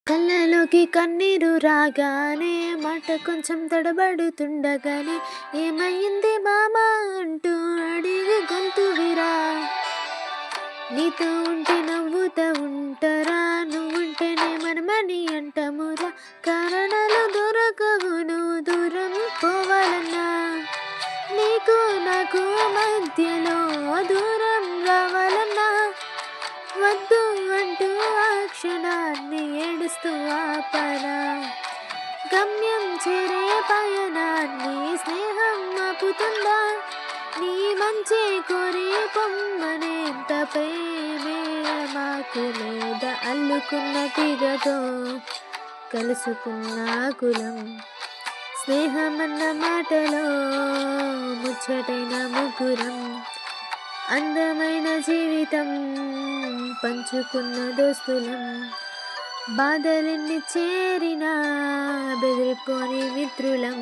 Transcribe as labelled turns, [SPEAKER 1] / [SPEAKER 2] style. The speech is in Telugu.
[SPEAKER 1] కళ్ళలోకి కన్నీరు రాగానే మాట కొంచెం తడబడుతుండగానే ఏమైంది మామ అంటూ అడిగి గొంతు విరా నీతో ఉంటే నవ్వుతా ఉంటారా నువ్వుంటేనే మనమని అంటామురా కారణాలు దొరకవు నువ్వు దూరం పోవాలన్నా నీకు నాకు మధ్యలో దూరం రావాలన్నా వద్దు అంటూ ఆ క్షణాన్ని ఏడుస్తూ ఆపరా గమ్యం చేరే పయనాన్ని స్నేహం ఆపుతుందా నీ మంచి కోరి పొమ్మనేంత ప్రేమే మాకు లేదా అల్లుకున్న తీగతో కలుసుకున్న కులం స్నేహమన్న మాటలో ముచ్చటైన ముగ్గురం అందమైన జీవితం పంచుకున్న దోస్తులం బాధలెన్ని చేరినా బెదిరిపోని మిత్రులం